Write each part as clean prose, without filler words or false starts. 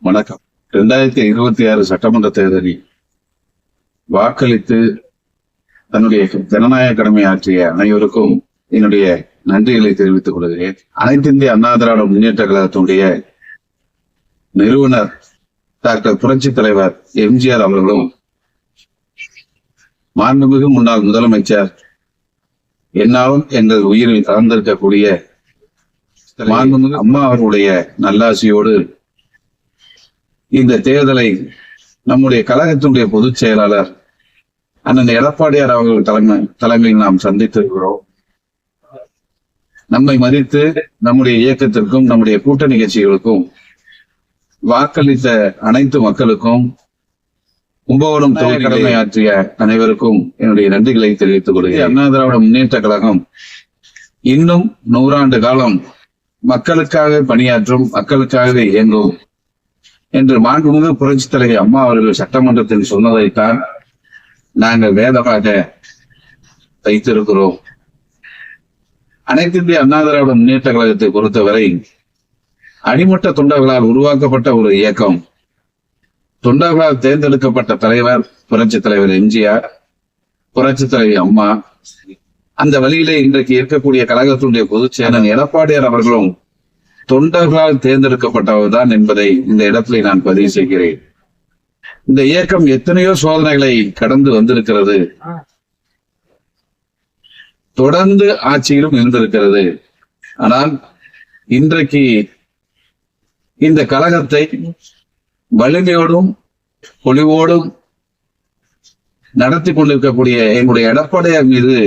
வணக்கம். 2026 சட்டமன்ற தேர்தலில் வாக்களித்து தன்னுடைய ஜனநாயக கடமை ஆற்றிய அனைவருக்கும் என்னுடைய நன்றிகளை தெரிவித்துக் கொள்கிறேன். அனைத்து இந்திய அண்ணா திராவிட முன்னேற்ற கழகத்தினுடைய நிறுவனர் டாக்டர் புரட்சி தலைவர் எம்ஜிஆர் அவர்களும், மாண்புமிகு முன்னாள் முதலமைச்சர் என்னாலும் எங்கள் உயிரில் கலந்திருக்கக்கூடிய மாண்புமிகு அம்மா அவர்களுடைய நல்லாசியோடு இந்த தேர்தலை நம்முடைய கழகத்தினுடைய பொதுச் செயலாளர் அண்ணன் எடப்பாடியார் அவர்கள் தலைமையில் நாம் சந்தித்திருக்கிறோம். நம்மை மதித்து நம்முடைய இயக்கத்திற்கும் நம்முடைய கூட்டணி கட்சிகளுக்கும் வாக்களித்த அனைத்து மக்களுக்கும், கும்பகோணம் தொகுதி கடமையாற்றிய அனைவருக்கும் என்னுடைய நன்றிகளை தெரிவித்துக் கொள்கிறேன். அண்ணா திராவிட முன்னேற்ற கழகம் இன்னும் 100 ஆண்டு காலம் மக்களுக்காக பணியாற்றும், மக்களுக்காகவே இயங்கும் என்று மாண்புமிகு புரட்சி தலைவர் அம்மா அவர்கள் சட்டமன்றத்தில் சொன்னதைத்தான் நாங்கள் வேதமாக வைத்திருக்கிறோம். அனைத்து இந்திய அண்ணா திராவிட முன்னேற்ற கழகத்தை பொறுத்தவரை அடிமட்ட தொண்டர்களால் உருவாக்கப்பட்ட ஒரு இயக்கம். தொண்டர்களால் தேர்ந்தெடுக்கப்பட்ட தலைவர் புரட்சி தலைவர் எம்ஜிஆர், புரட்சி தலைவர் அம்மா. அந்த வழியிலே இன்றைக்கு இருக்கக்கூடிய கழகத்தினுடைய பொதுச் செயலர் எடப்பாடியார் அவர்களும் தொண்டர்களால் தேர்ந்தெடுக்கப்பட்டவர் தான் என்பதை இந்த இடத்துல நான் பதிவு செய்கிறேன். இந்த இயக்கம் எத்தனையோ சோதனைகளை கடந்து வந்திருக்கிறது, தொடர்ந்து ஆட்சியிலும் இருந்திருக்கிறது. ஆனால் இன்றைக்கு இந்த கழகத்தை வலிமையோடும் பொலிவோடும் நடத்தி கொண்டிருக்கக்கூடிய எங்களுடைய எடப்பாடியார் மீது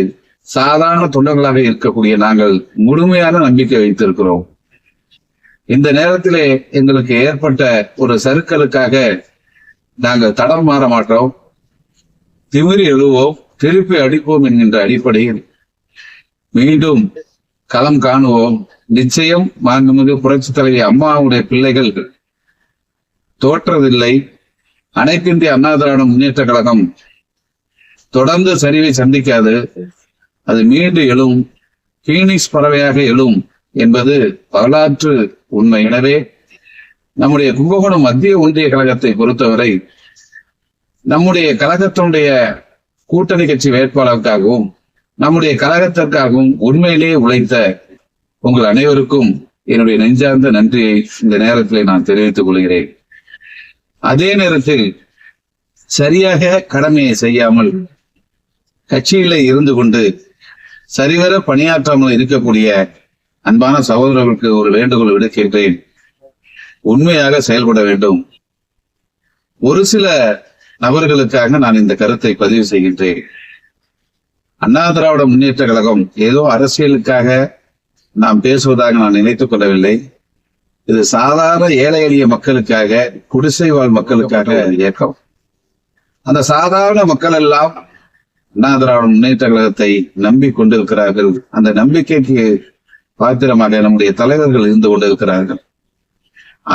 சாதாரண தொண்டர்களாக இருக்கக்கூடிய நாங்கள் முழுமையான நம்பிக்கை வைத்திருக்கிறோம். இந்த நேரத்திலே எங்களுக்கு ஏற்பட்ட ஒரு சறுக்கலுக்காக நாங்கள் தடம் மாற மாட்டோம், திமிரி எழுவோம், திருப்பி அடிப்போம் என்கின்ற அடிப்படையில் மீண்டும் களம் காணுவோம். நிச்சயம் மாண்புமிகு புரட்சி தலைவி அம்மாவுடைய பிள்ளைகள் தோற்றதில்லை. அனைத்து இந்திய அண்ணா திராவிட முன்னேற்ற கழகம் தொடர்ந்து சரிவை சந்திக்காது, அது மீண்டும் எழும், பீனிக்ஸ் பறவையாக எழும் என்பது வரலாற்று உண்மை. எனவே நம்முடைய கும்பகோணம் மத்திய ஒன்றிய கழகத்தை பொறுத்தவரை நம்முடைய கழகத்தினுடைய கூட்டணி கட்சி வேட்பாளருக்காகவும் நம்முடைய கழகத்திற்காகவும் உண்மையிலேயே உழைத்த உங்கள் அனைவருக்கும் என்னுடைய நெஞ்சார்ந்த நன்றியை இந்த நேரத்தில் நான் தெரிவித்துக் கொள்கிறேன். அதே நேரத்தில் சரியாக கடமையை செய்யாமல் கட்சியிலே இருந்து கொண்டு சரிவர பணியாற்றாமல் இருக்கக்கூடிய அன்பான சகோதரர்களுக்கு ஒரு வேண்டுகோள் விடுக்கின்றேன். உண்மையாக செயல்பட வேண்டும். ஒரு சில நபர்களுக்காக நான் இந்த கருத்தை பதிவு செய்கின்றேன். அண்ணா திராவிட முன்னேற்ற கழகம் ஏதோ அரசியலுக்காக நாம் பேசுவதாக நான் நினைத்துக் கொள்ளவில்லை. இது சாதாரண ஏழை எளிய மக்களுக்காக, குடிசை வாழ் மக்களுக்காக இயக்கம். அந்த சாதாரண மக்கள் எல்லாம் அண்ணா திராவிட முன்னேற்ற கழகத்தை நம்பி கொண்டிருக்கிறார்கள். அந்த நம்பிக்கைக்கு பாத்திரமாக நம்முடைய தலைவர்கள் இருந்து கொண்டிருக்கிறார்கள்.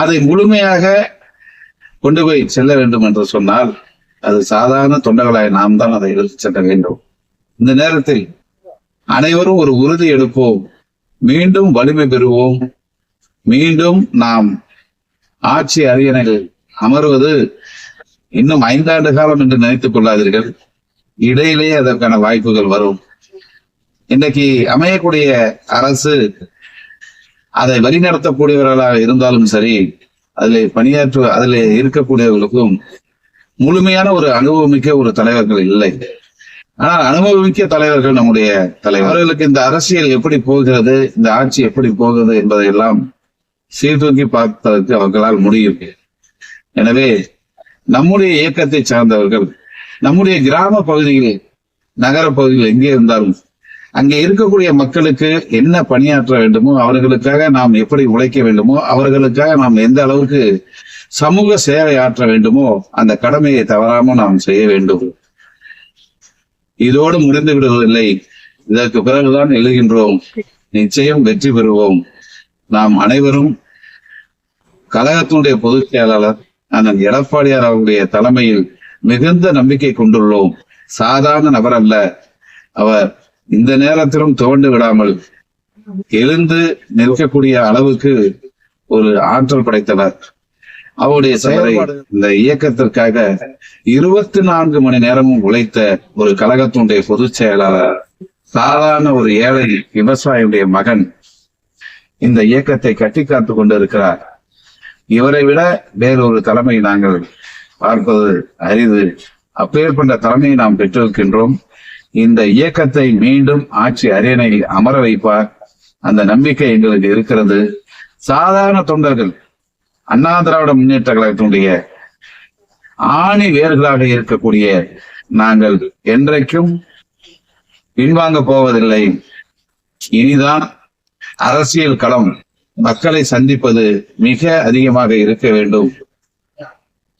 அதை முழுமையாக கொண்டு போய் செல்ல வேண்டும் என்று சொன்னால் அது சாதாரண தொண்டர்களாய் நாம் தான் அதை எடுத்து செல்ல வேண்டும். இந்த நேரத்தில் அனைவரும் ஒரு உறுதி எடுப்போம், மீண்டும் வலிமை பெறுவோம். மீண்டும் நாம் ஆட்சி அரியணையில் அமர்வது இன்னும் 5 ஆண்டு காலம் என்று நினைத்துக் கொள்ளாதீர்கள். இடையிலேயே அதற்கான வாய்ப்புகள் வரும். இன்றைக்கு அமையக்கூடிய அரசு அதை வழிநடத்தக்கூடியவர்களாக இருந்தாலும் சரி, அதில் இருக்கக்கூடியவர்களுக்கும் முழுமையான ஒரு அனுபவமிக்க ஒரு தலைவர்கள் இல்லை. ஆனால் அனுபவமிக்க தலைவர்கள் நம்முடைய தலைவர்களுக்கு இந்த அரசியல் எப்படி போகிறது, இந்த ஆட்சி எப்படி போகிறது என்பதையெல்லாம் சீர்தூக்கி பார்ப்பதற்கு அவர்களால் முடியும். எனவே நம்முடைய இயக்கத்தை சார்ந்தவர்கள் நம்முடைய கிராம பகுதியில், நகர பகுதியில் எங்கே இருந்தாலும் அங்கே இருக்கக்கூடிய மக்களுக்கு என்ன பணியாற்ற வேண்டுமோ, அவர்களுக்காக நாம் எப்படி உழைக்க வேண்டுமோ, அவர்களுக்காக நாம் எந்த அளவுக்கு சமூக சேவை ஆற்ற வேண்டுமோ அந்த கடமையை தவறாமல் நாம் செய்ய வேண்டும். இதோடு முடிந்து விடுவதில்லை. இதற்கு பிறகுதான் எழுகின்றோம். நிச்சயம் வெற்றி பெறுவோம். நாம் அனைவரும் கழகத்தினுடைய பொதுச் செயலாளர் அண்ணன் எடப்பாடியார் அவருடைய தலைமையில் மிகுந்த நம்பிக்கை கொண்டுள்ளோம். சாதாரண நபர் அல்ல அவர். இந்த நேரத்திலும் துவண்டு விடாமல் எழுந்து நிற்கக்கூடிய அளவுக்கு ஒரு ஆற்றல் படைத்தவர். அவருடைய செயல்பாடு இந்த இயக்கத்திற்காக 24 மணி நேரமும் உழைத்த ஒரு கழகத்தினுடைய பொதுச் செயலாளர், சாதாரண ஒரு ஏழை விவசாயியுடைய மகன் இந்த இயக்கத்தை கட்டி காத்து கொண்டிருக்கிறார். இவரை விட வேறொரு தலைமை நாங்கள் பார்ப்பது அரிது. அப்பேற்பட்ட தலைமையை நாம் பெற்றிருக்கின்றோம். இந்த இயக்கத்தை மீண்டும் ஆட்சி அரியணை அமர வைப்பார், அந்த நம்பிக்கை எங்களுக்கு இருக்கிறது. சாதாரண தொண்டர்கள் அண்ணா திராவிட முன்னேற்ற கழகத்தினுடைய ஆணி வேர்களாக இருக்கக்கூடிய நாங்கள் என்றைக்கும் பின்வாங்க போவதில்லை. இனிதான் அரசியல் களம் மக்களை சந்திப்பது மிக அதிகமாக இருக்க வேண்டும்.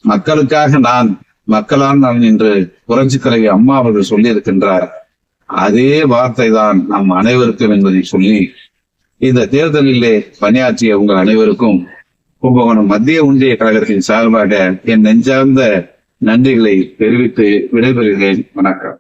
மக்களுக்காக நான், மக்களால் நான் என்று புரட்சித் தலைவி அம்மா அவர்கள் சொல்லி இருக்கின்றார். அதே வார்த்தை தான் நம் அனைவருக்கும் என்பதை சொல்லி, இந்த தேர்தலிலே பணியாற்றிய உங்கள் அனைவருக்கும் கும்பகோணம் மத்திய ஒன்றிய கழகத்தின் சார்பாக என் நெஞ்சார்ந்த நன்றிகளை தெரிவித்து விடைபெறுகிறேன். வணக்கம்.